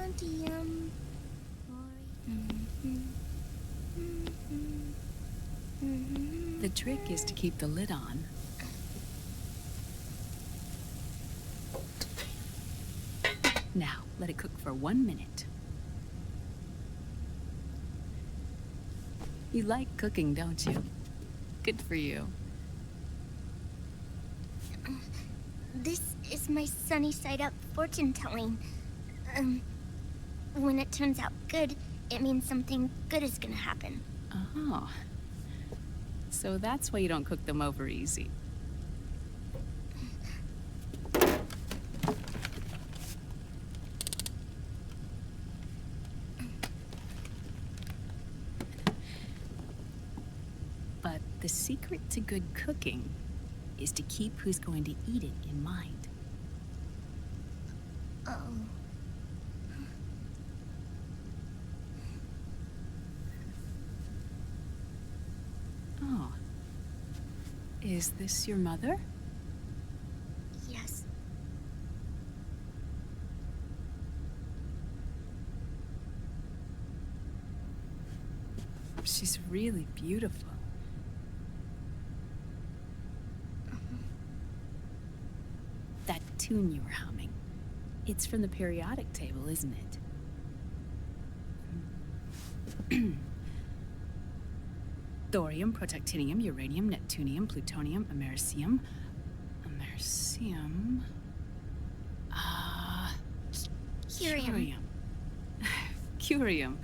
Strontium. The trick is to keep the lid on. Now, let it cook for 1 minute. You like cooking, don't you? Good for you. This is my sunny side up fortune telling. When it turns out good, it means something good is gonna happen. Oh. So that's why you don't cook them over easy. But the secret to good cooking is to keep who's going to eat it in mind. Oh. Oh. Is this your mother? Yes. She's really beautiful. That tune you were humming, it's from the periodic table, isn't it? Thorium, protactinium, uranium, neptunium, plutonium, americium. Americium. Curium. Curium.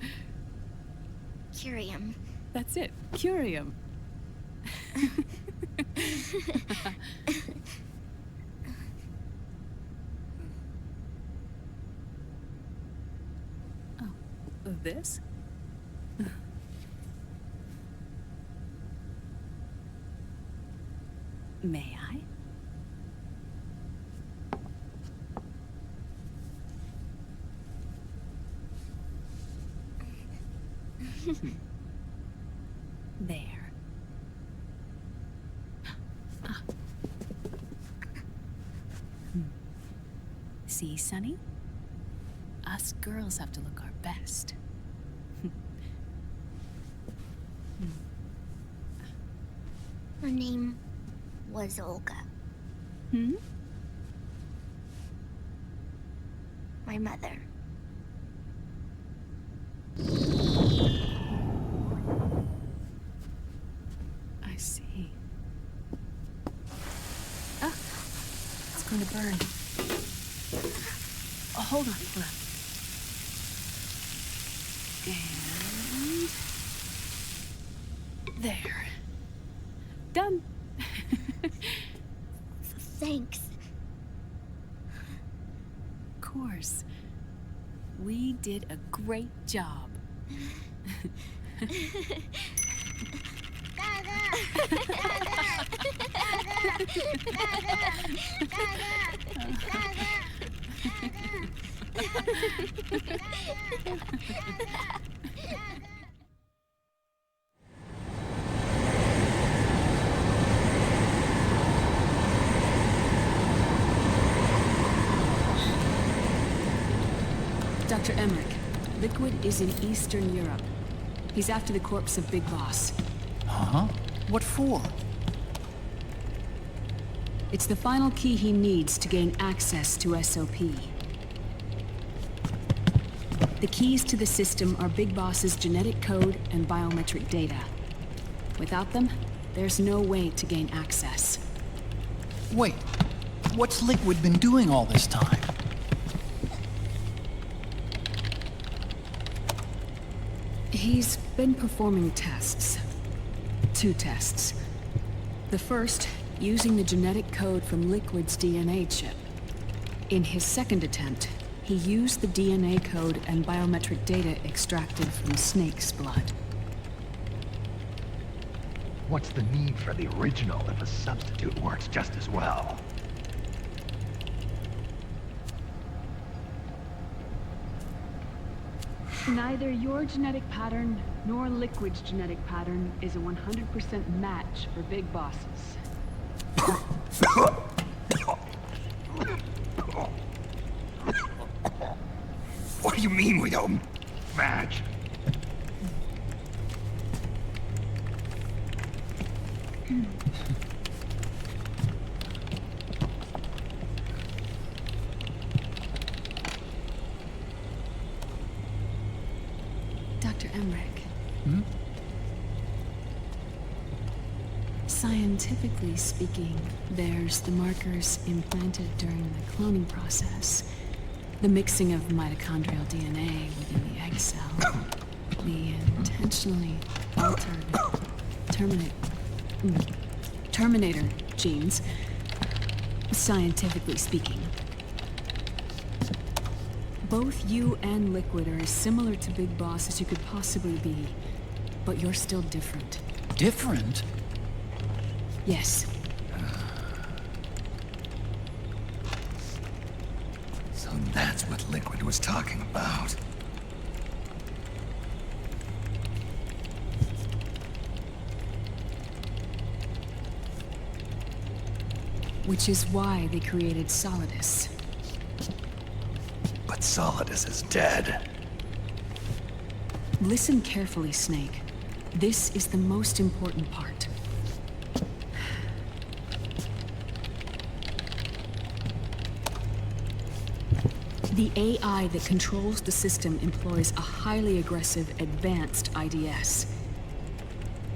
Curium. That's it. Curium. Oh, this? May I? There. See, Sonny? Us girls have to look our best. Her name was Olga. Hmm? My mother. I see. Ah! It's going to burn. Oh, hold on. And... there. Done. Thanks. Of course. We did a great job. Dr. Emmerich, Liquid is in Eastern Europe. He's after the corpse of Big Boss. Huh? What for? It's the final key he needs to gain access to SOP. The keys to the system are Big Boss's genetic code and biometric data. Without them, there's no way to gain access. Wait, what's Liquid been doing all this time? He's been performing tests. 2 tests. The first, using the genetic code from Liquid's DNA chip. In his second attempt, he used the DNA code and biometric data extracted from Snake's blood. What's the need for the original if a substitute works just as well? Neither your genetic pattern nor Liquid's genetic pattern is a 100% match for Big Bosses. What do you mean we don't match? Dr. Emmerich. Hmm? Scientifically speaking, there's the markers implanted during the cloning process. The mixing of mitochondrial DNA within the egg cell. The intentionally altered terminator genes. Scientifically speaking. Both you and Liquid are as similar to Big Boss as you could possibly be, but you're still different. Different? Yes. So that's what Liquid was talking about. Which is why they created Solidus. But Solidus is dead. Listen carefully, Snake. This is the most important part. The AI that controls the system employs a highly aggressive, advanced IDS.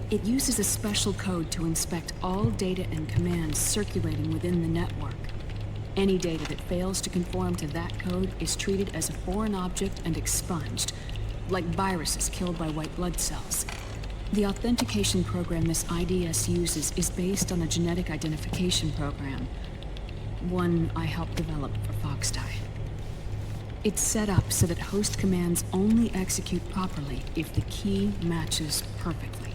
It uses a special code to inspect all data and commands circulating within the network. Any data that fails to conform to that code is treated as a foreign object and expunged, like viruses killed by white blood cells. The authentication program this IDS uses is based on a genetic identification program, one I helped develop for Foxdie. It's set up so that host commands only execute properly if the key matches perfectly.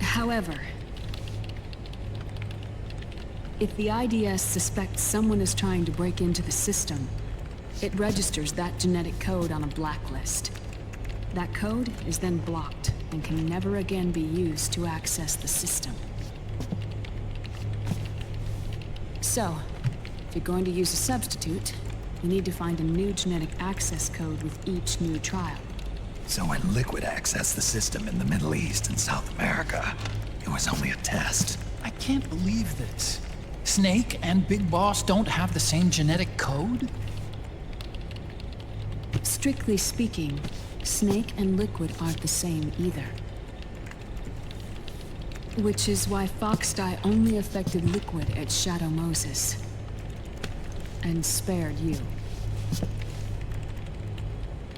However, if the IDS suspects someone is trying to break into the system, it registers that genetic code on a blacklist. That code is then blocked and can never again be used to access the system. So, if you're going to use a substitute, you need to find a new genetic access code with each new trial. So when Liquid accessed the system in the Middle East and South America, it was only a test. I can't believe this. Snake and Big Boss don't have the same genetic code? Strictly speaking, Snake and Liquid aren't the same either. Which is why Foxdie only affected Liquid at Shadow Moses. And spared you.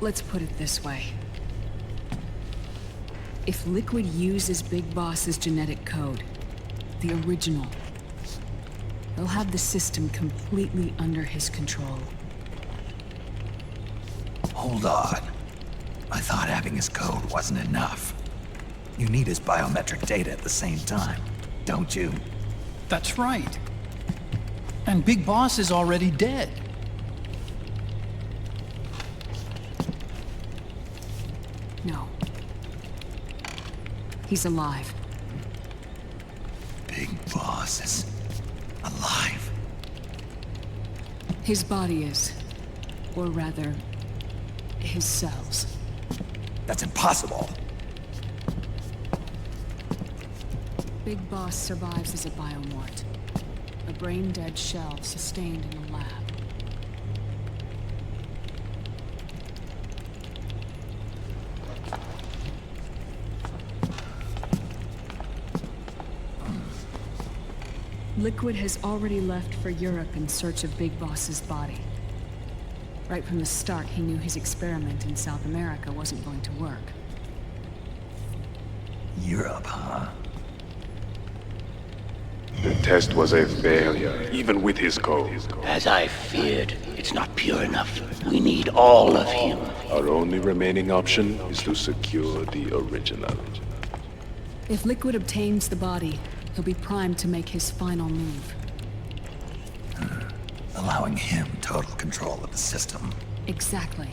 Let's put it this way. If Liquid uses Big Boss's genetic code, the original, he'll have the system completely under his control. Hold on. I thought having his code wasn't enough. You need his biometric data at the same time, don't you? That's right. And Big Boss is already dead. No. He's alive. Big Boss is alive. His body is. Or rather, his cells. That's impossible. Big Boss survives as a biomort. A brain-dead shell sustained in the lab. Liquid has already left for Europe in search of Big Boss's body. Right from the start, he knew his experiment in South America wasn't going to work. Europe, huh? The test was a failure, even with his code. As I feared, it's not pure enough. We need all of him. Our only remaining option is to secure the original. If Liquid obtains the body, he'll be primed to make his final move. Allowing him total control of the system. Exactly.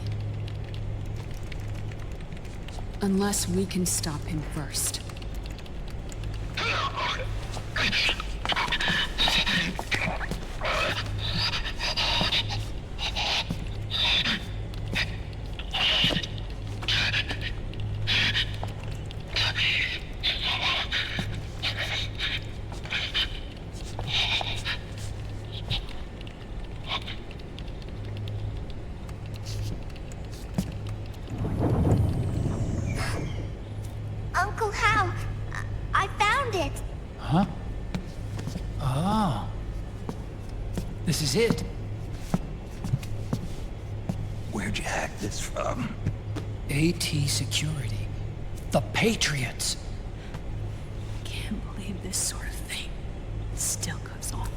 Unless we can stop him first. Where'd you hack this from? AT Security. The Patriots. Can't believe this sort of thing still goes on.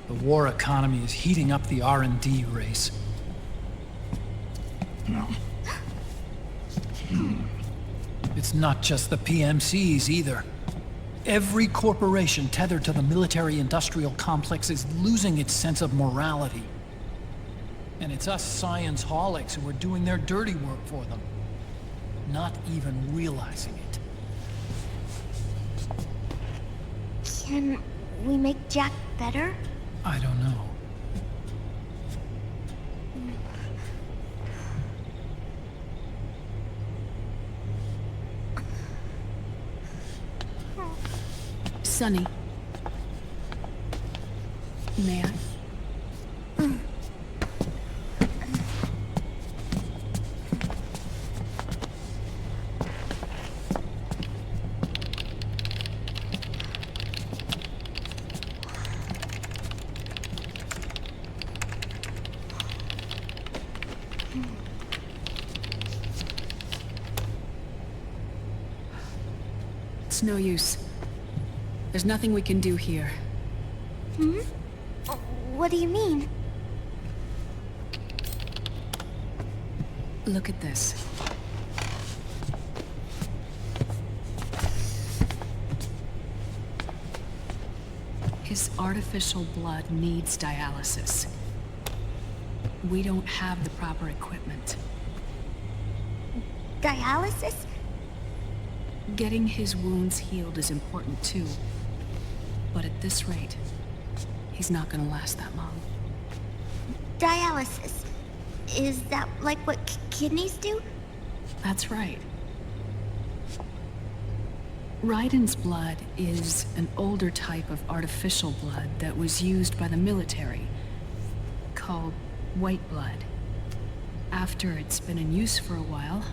The war economy is heating up the R&D race. It's not just the PMCs either. Every corporation tethered to the military-industrial complex is losing its sense of morality. And it's us science-holics who are doing their dirty work for them, not even realizing it. Can we make Jack better? I don't know. Sonny. May I? It's no use. There's nothing we can do here. What do you mean? Look at this. His artificial blood needs dialysis. We don't have the proper equipment. Dialysis? Getting his wounds healed is important too. But at this rate, he's not gonna last that long. Dialysis. Is that like what kidneys do? That's right. Raiden's blood is an older type of artificial blood that was used by the military, called white blood. After it's been in use for a while,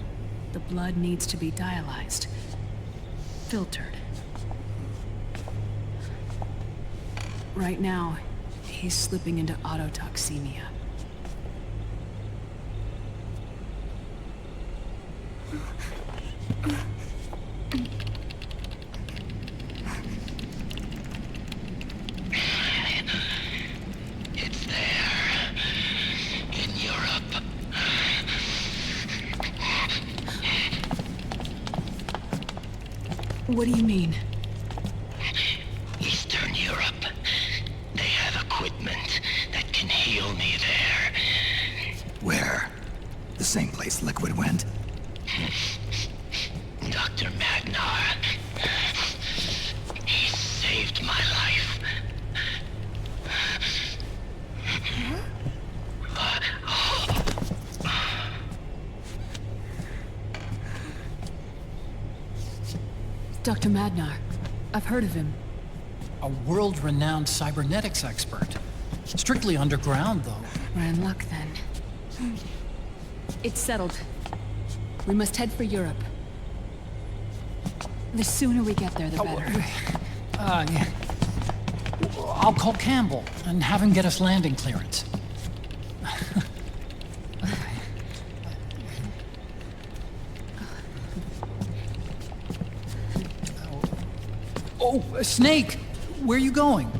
the blood needs to be dialyzed, filtered. Right now, he's slipping into autotoxemia. It's there. In Europe. What do you mean? Eastern Europe. They have equipment that can heal me there. Where? The same place Liquid went? Dr. Magnar. He saved my life. Dr. Magnar. I've heard of him. A world-renowned cybernetics expert. Strictly underground, though. We're in luck then. It's settled. We must head for Europe. The sooner we get there, the better. Yeah. I'll call Campbell and have him get us landing clearance. Oh, Snake! Where are you going?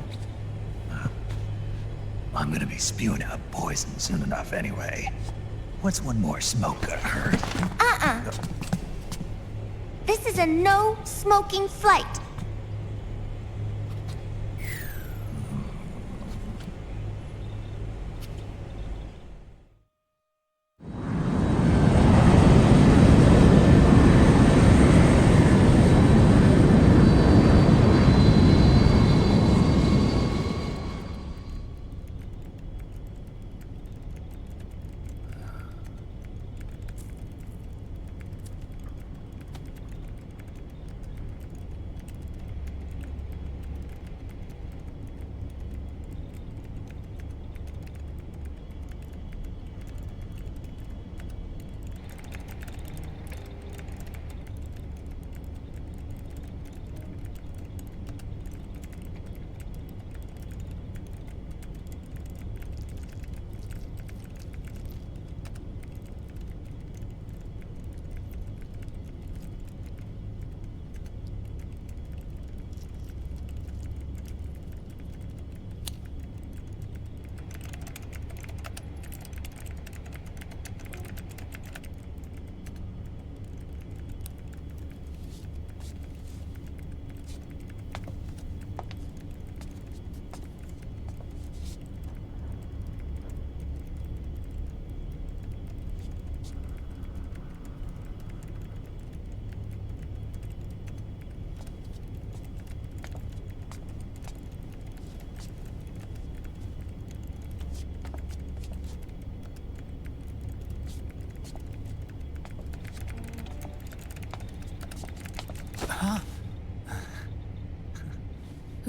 I'm gonna be spewing out poison soon enough anyway. What's one more smoke gonna hurt? This is a no-smoking flight.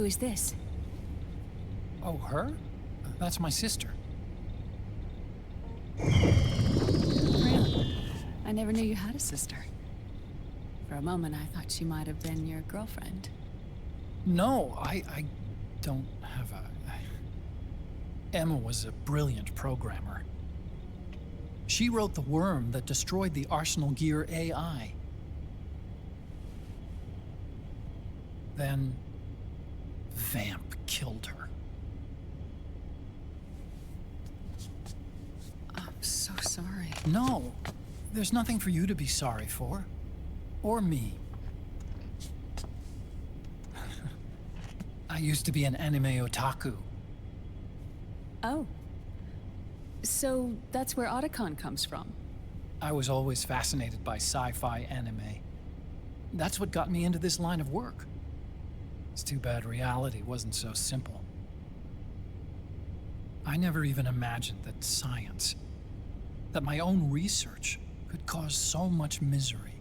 Who is this? Oh, her? That's my sister. Really? I never knew you had a sister. For a moment, I thought she might have been your girlfriend. No, I don't have a... Emma was a brilliant programmer. She wrote the worm that destroyed the Arsenal Gear AI. Then... Vamp killed her. I'm so sorry. No, there's nothing for you to be sorry for. Or me. I used to be an anime otaku. Oh. So that's where Otacon comes from. I was always fascinated by sci-fi anime. That's what got me into this line of work. It's too bad reality wasn't so simple. I never even imagined that science, that my own research, could cause so much misery.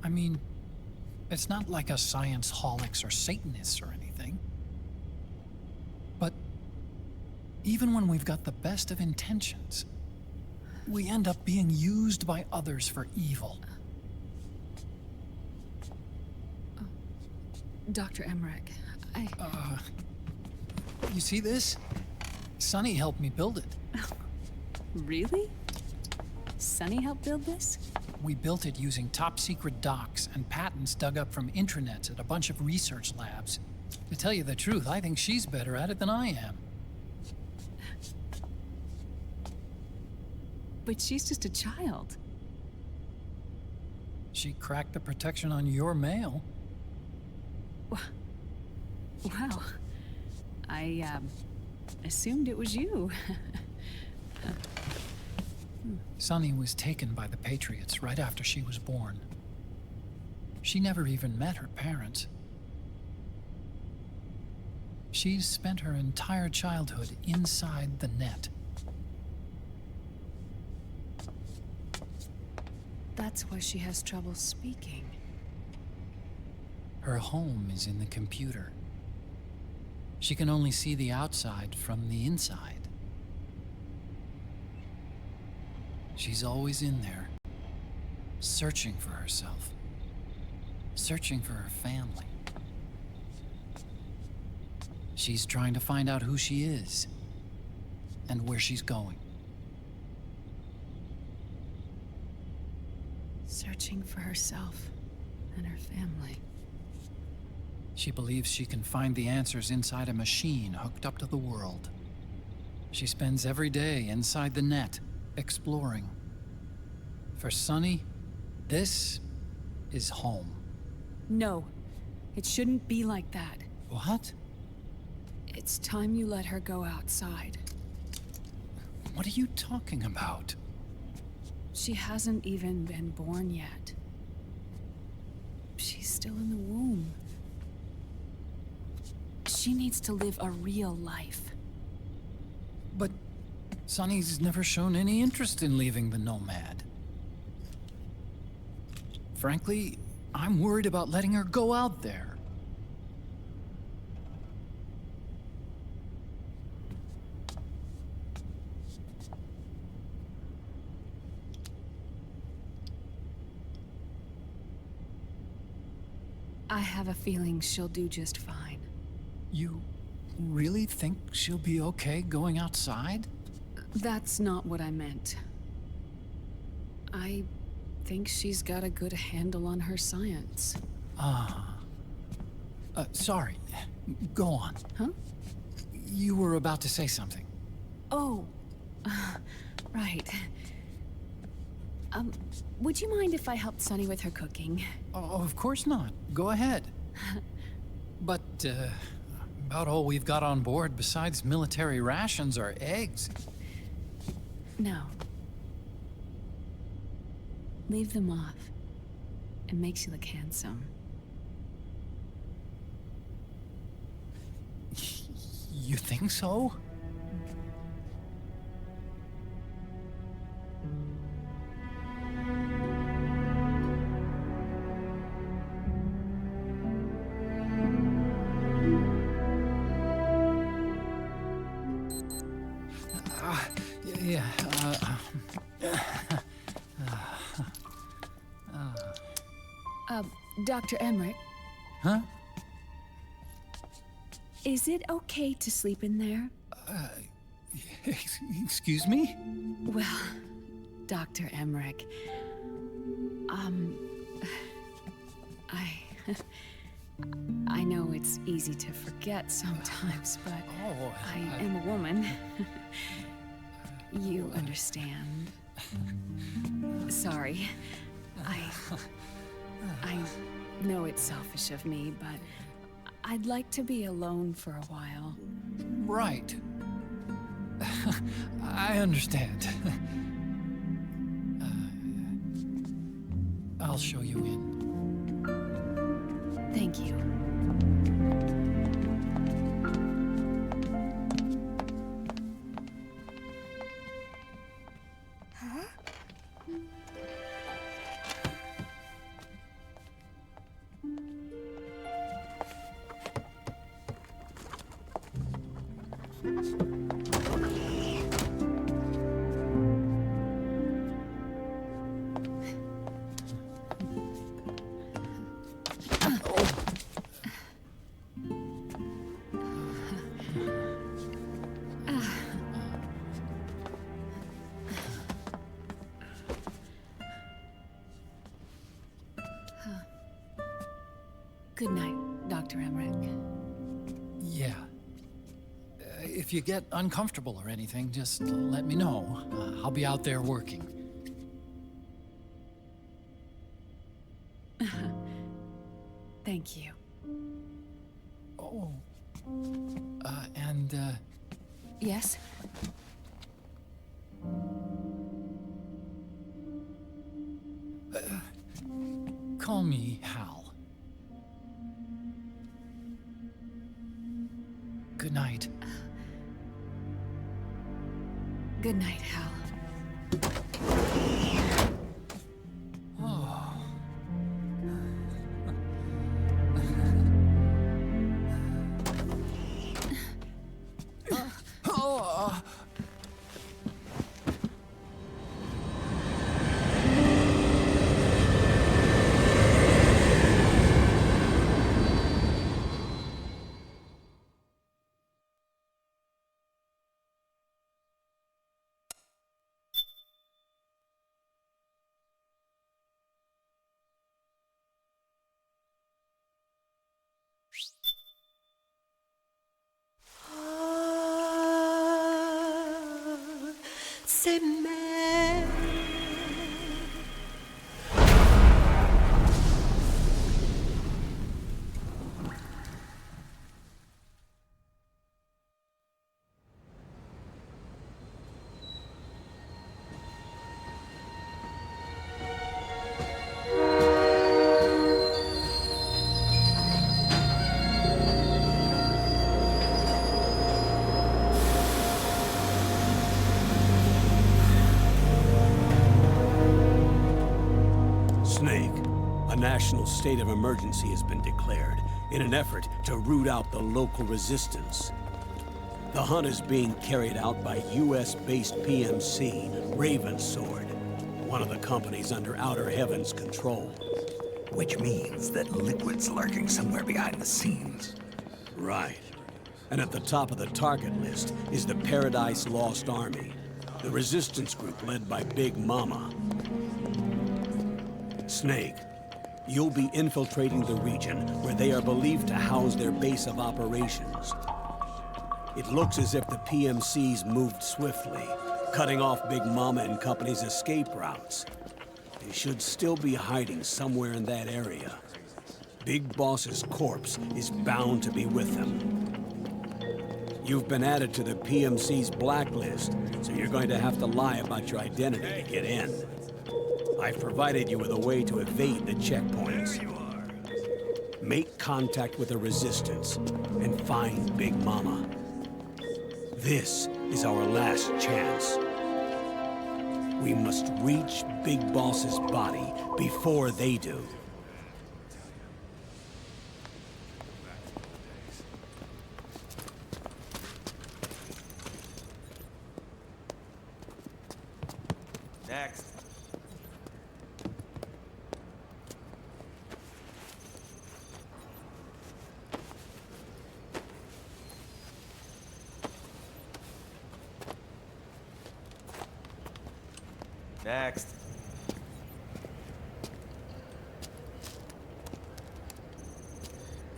I mean, it's not like us science holics or Satanists or anything. But even when we've got the best of intentions, we end up being used by others for evil. Dr. Emmerich, You see this? Sonny helped me build it. Really? Sonny helped build this? We built it using top-secret docs and patents dug up from intranets at a bunch of research labs. To tell you the truth, I think she's better at it than I am. But she's just a child. She cracked the protection on your mail. Wow. I, assumed it was you. Sonny was taken by the Patriots right after she was born. She never even met her parents. She's spent her entire childhood inside the net. That's why she has trouble speaking. Her home is in the computer. She can only see the outside from the inside. She's always in there, searching for herself, searching for her family. She's trying to find out who she is and where she's going. Searching for herself and her family. She believes she can find the answers inside a machine hooked up to the world. She spends every day inside the net, exploring. For Sonny, this is home. No, it shouldn't be like that. What? It's time you let her go outside. What are you talking about? She hasn't even been born yet. She's still in the womb. She needs to live a real life. But Sonny's never shown any interest in leaving the Nomad. Frankly, I'm worried about letting her go out there. I have a feeling she'll do just fine. You really think she'll be okay going outside? That's not what I meant. I think she's got a good handle on her science. Sorry. Go on. Huh? You were about to say something. Oh, right. Would you mind if I helped Sunny with her cooking? Oh, of course not. Go ahead. But, about all we've got on board besides military rations are eggs. No. Leave them off. It makes you look handsome. You think so? Dr. Emmerich, Huh? is it okay to sleep in there? Excuse me? Well, Dr. Emmerich, I know it's easy to forget sometimes, but I am a woman. You understand. Sorry. I know it's selfish of me, but I'd like to be alone for a while. Right. I understand. I'll show you in. Thank you. Good night, Dr. Emmerich. Yeah. If you get uncomfortable or anything, just let me know. I'll be out there working. Thank you. Oh. And, Yes? call me Hal. Good night. Good night, Hal. Snake, a national state of emergency has been declared in an effort to root out the local resistance. The hunt is being carried out by US-based PMC Ravensword, one of the companies under Outer Heaven's control. Which means that Liquid's lurking somewhere behind the scenes. Right. And at the top of the target list is the Paradise Lost Army, the resistance group led by Big Mama. Snake, you'll be infiltrating the region where they are believed to house their base of operations. It looks as if the PMCs moved swiftly, cutting off Big Mama and company's escape routes. They should still be hiding somewhere in that area. Big Boss's corpse is bound to be with them. You've been added to the PMC's blacklist, so you're going to have to lie about your identity to get in. I've provided you with a way to evade the checkpoints. Make contact with the Resistance and find Big Mama. This is our last chance. We must reach Big Boss's body before they do. Next. Next.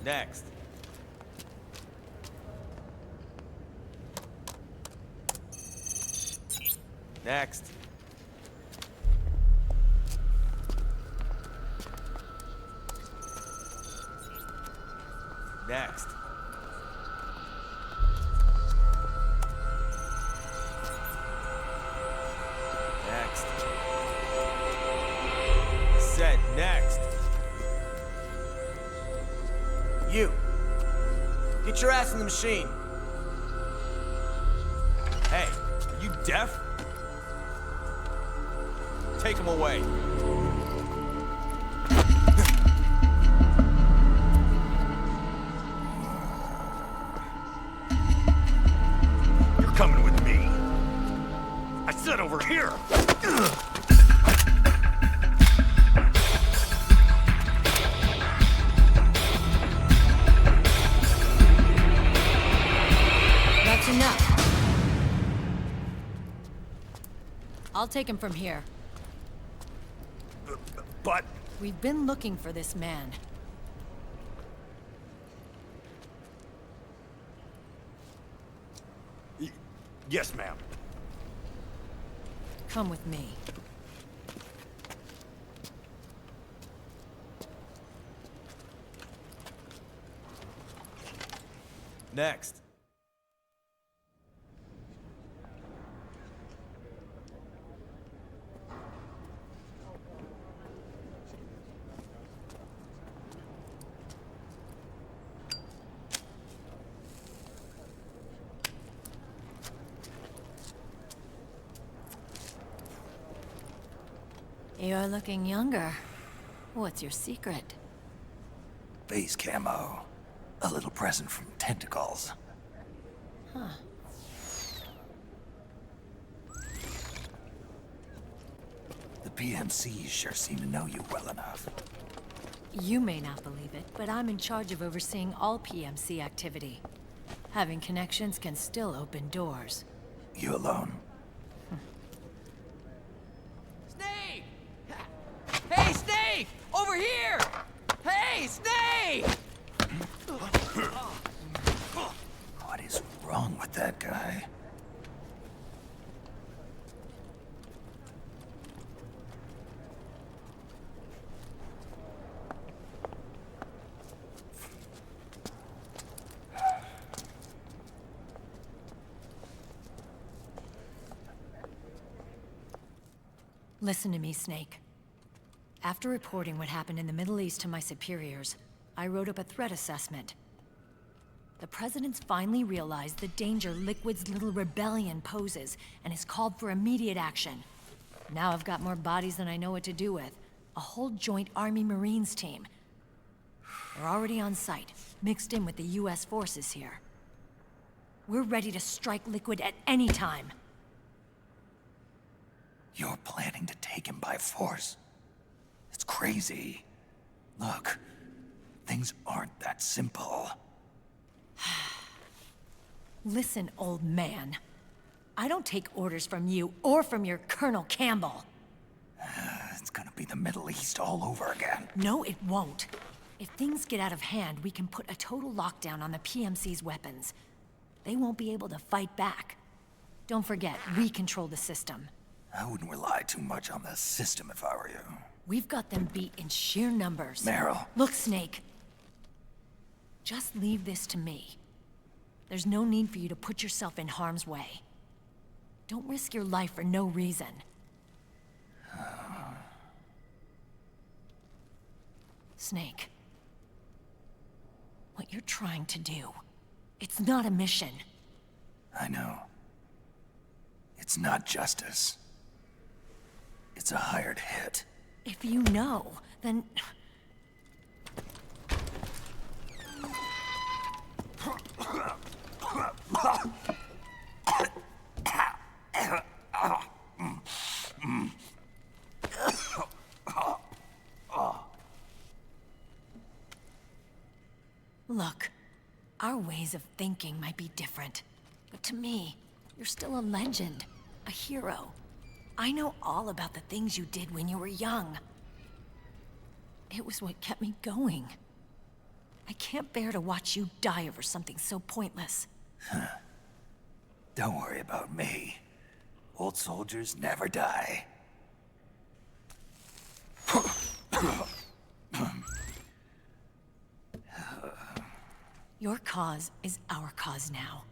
Next. Next. Next. Next. Said next. You. Get your ass in the machine. Hey, are you deaf? Take him away. You're coming with me. I said over here. That's enough. I'll take him from here. But... We've been looking for this man. Yes, ma'am. Come with me. Next. You're looking younger. What's your secret? Base camo. A little present from Tentacles. Huh. The PMCs sure seem to know you well enough. You may not believe it, but I'm in charge of overseeing all PMC activity. Having connections can still open doors. You alone? Snake! Hey, Snake! Over here! Hey, Snake! What is wrong with that guy? Listen to me, Snake. After reporting what happened in the Middle East to my superiors, I wrote up a threat assessment. The President's finally realized the danger Liquid's little rebellion poses and has called for immediate action. Now I've got more bodies than I know what to do with. A whole joint Army-Marines team. They're already on site, mixed in with the US forces here. We're ready to strike Liquid at any time. You're planning to take him by force? It's crazy. Look, things aren't that simple. Listen, old man. I don't take orders from you or from your Colonel Campbell. It's gonna be the Middle East all over again. No, it won't. If things get out of hand, we can put a total lockdown on the PMC's weapons. They won't be able to fight back. Don't forget, we control the system. I wouldn't rely too much on the system if I were you. We've got them beat in sheer numbers. Meryl. Look, Snake. Just leave this to me. There's no need for you to put yourself in harm's way. Don't risk your life for no reason. Snake. What you're trying to do, it's not a mission. I know. It's not justice. It's a hired hit. If you know, then... Look, our ways of thinking might be different, but to me, you're still a legend, a hero. I know all about the things you did when you were young. It was what kept me going. I can't bear to watch you die over something so pointless. Don't worry about me. Old soldiers never die. Your cause is our cause now.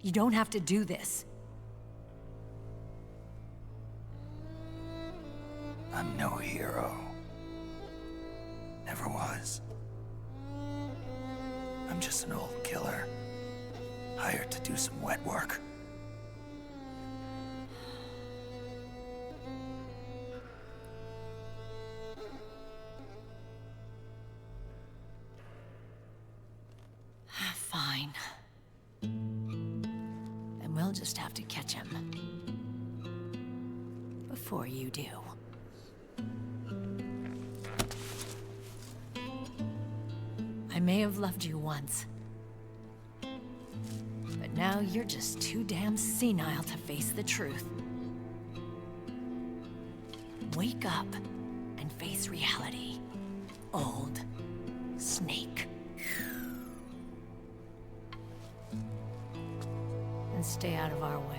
You don't have to do this. I'm no hero. Never was. I'm just an old killer, hired to do some wet work. Fine. Then we'll just have to catch him. Before you do. I may have loved you once. But now you're just too damn senile to face the truth. Wake up and face reality. Old Snake. And stay out of our way.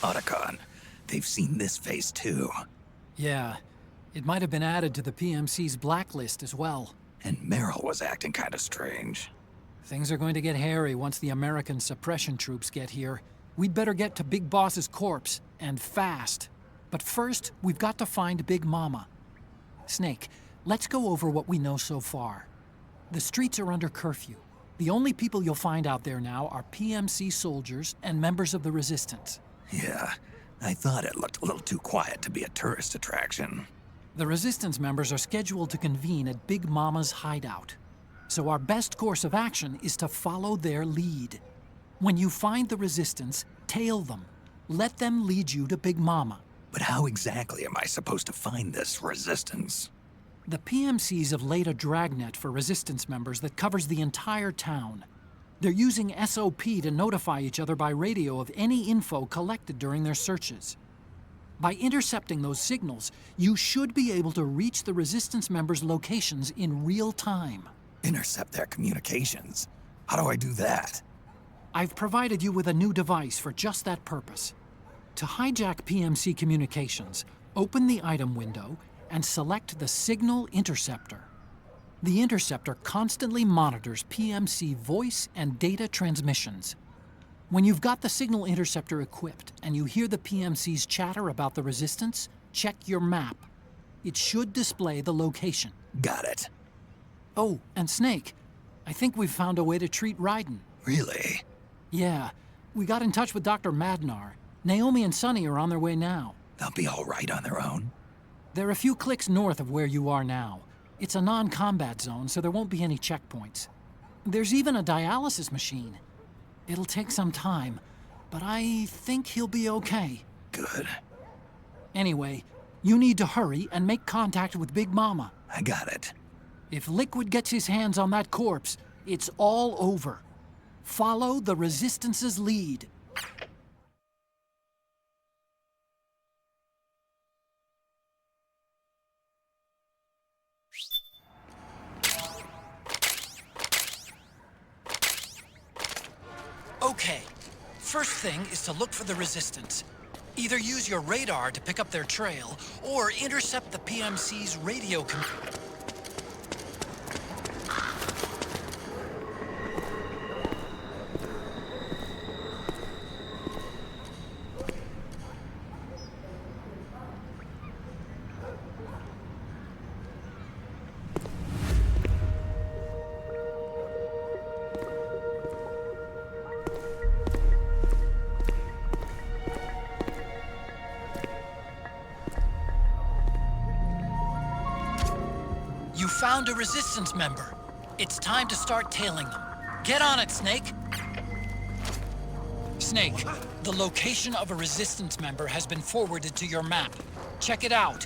Otacon, they've seen this face too. Yeah, it might have been added to the PMC's blacklist as well. And Meryl was acting kinda strange. Things are going to get hairy once the American suppression troops get here. We'd better get to Big Boss's corpse, and fast. But first, we've got to find Big Mama. Snake, let's go over what we know so far. The streets are under curfew. The only people you'll find out there now are PMC soldiers and members of the Resistance. Yeah, I thought it looked a little too quiet to be a tourist attraction. The Resistance members are scheduled to convene at Big Mama's hideout. So our best course of action is to follow their lead. When you find the Resistance, tail them. Let them lead you to Big Mama. But how exactly am I supposed to find this Resistance? The PMCs have laid a dragnet for Resistance members that covers the entire town. They're using SOP to notify each other by radio of any info collected during their searches. By intercepting those signals, you should be able to reach the Resistance members' locations in real time. Intercept their communications? How do I do that? I've provided you with a new device for just that purpose. To hijack PMC communications, open the item window and select the Signal Interceptor. The interceptor constantly monitors PMC voice and data transmissions. When you've got the Signal Interceptor equipped and you hear the PMC's chatter about the Resistance, check your map. It should display the location. Got it. Oh, and Snake, I think we've found a way to treat Raiden. Really? Yeah, we got in touch with Dr. Madnar. Naomi and Sonny are on their way now. They'll be all right on their own? They're a few clicks north of where you are now. It's a non-combat zone, so there won't be any checkpoints. There's even a dialysis machine. It'll take some time, but I think he'll be okay. Good. Anyway, you need to hurry and make contact with Big Mama. I got it. If Liquid gets his hands on that corpse, it's all over. Follow the Resistance's lead. Okay, First thing is to look for the Resistance. Either use your radar to pick up their trail, or intercept the PMC's radio You found a Resistance member. It's time to start tailing them. Get on it, Snake! Snake, the location of a Resistance member has been forwarded to your map. Check it out.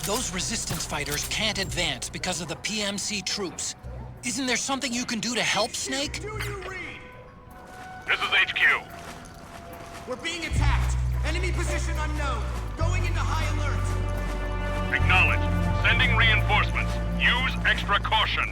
Those Resistance fighters can't advance because of the PMC troops. Isn't there something you can do to help, Snake? Do you read? This is HQ. We're being attacked. Enemy position unknown. Going into high alert. Acknowledged. Sending reinforcements. Use extra caution.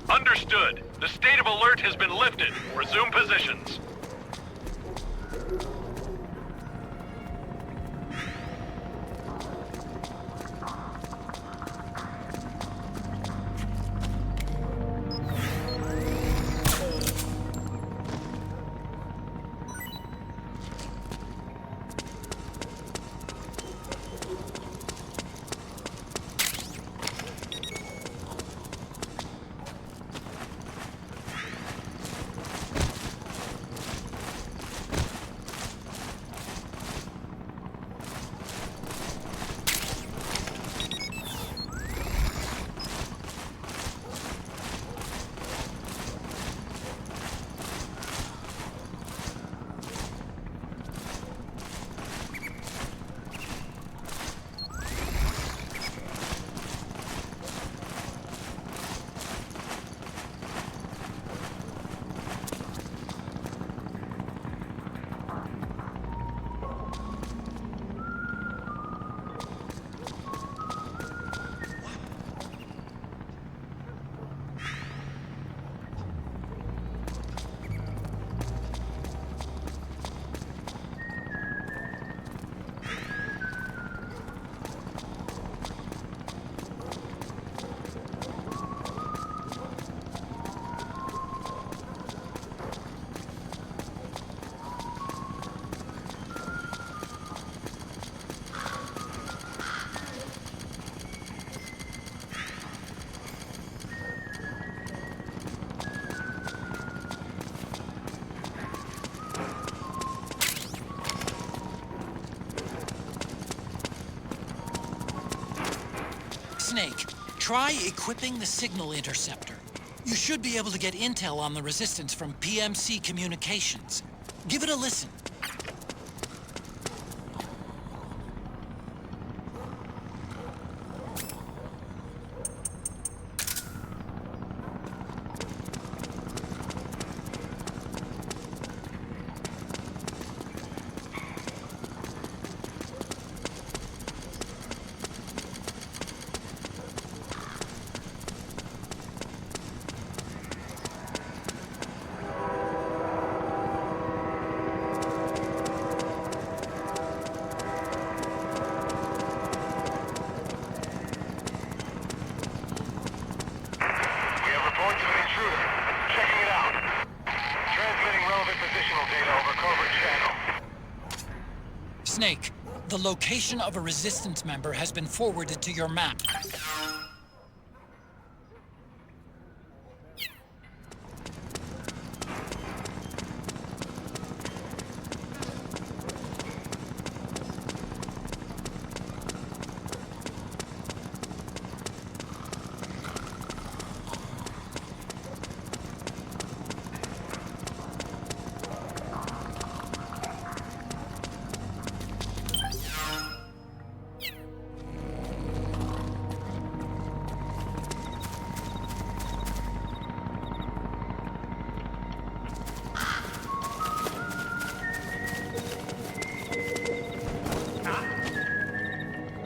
Understood. The state of alert has been lifted. Resume positions. Snake, try equipping the signal interceptor. You should be able to get intel on the Resistance from PMC communications. Give it a listen. Snake, the location of a Resistance member has been forwarded to your map.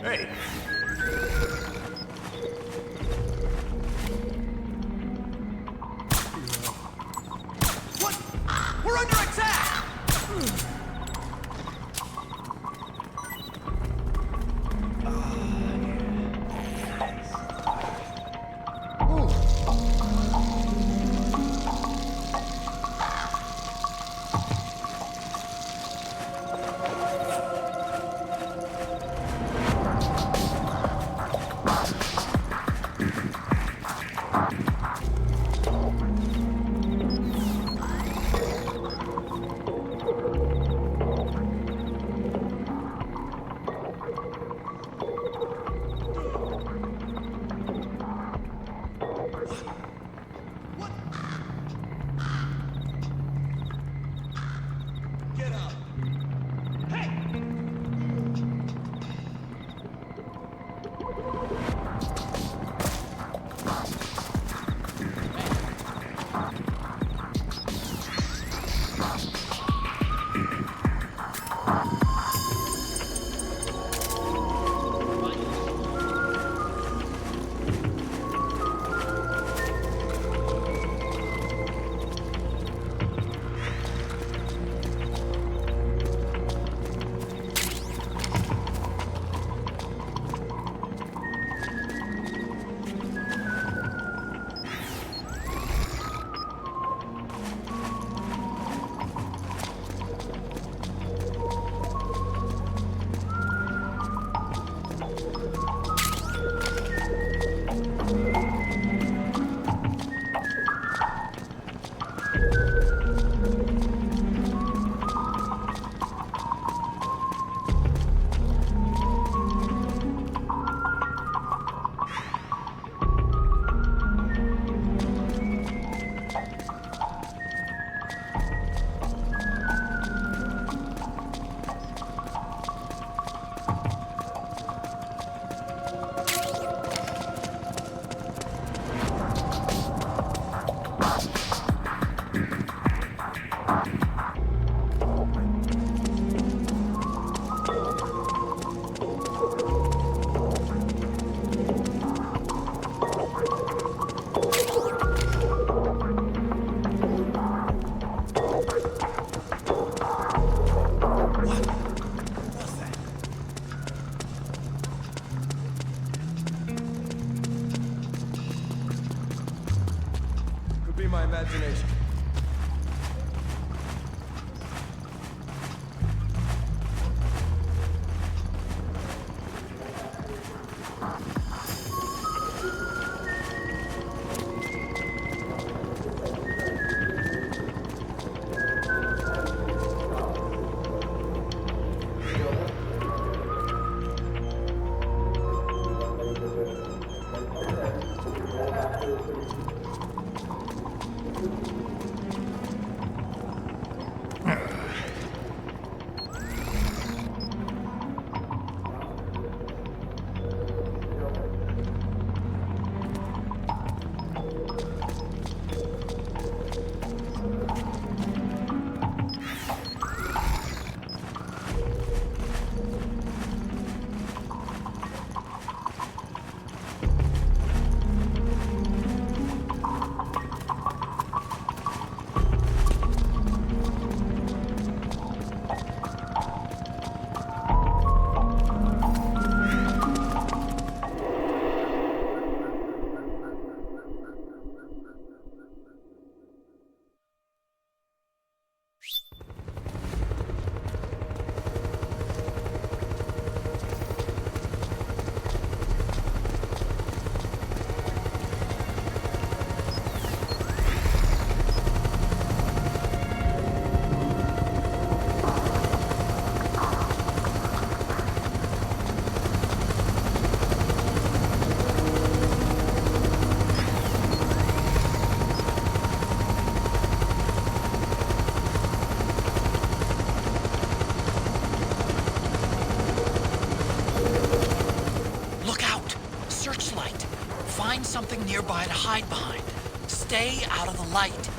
Hey! What? We're under attack! nothing nearby to hide behind. Stay out of the light.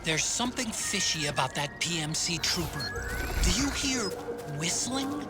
There's something fishy about that PMC trooper. Do you hear whistling?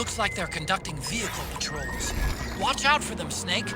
Looks like they're conducting vehicle patrols. Watch out for them, Snake.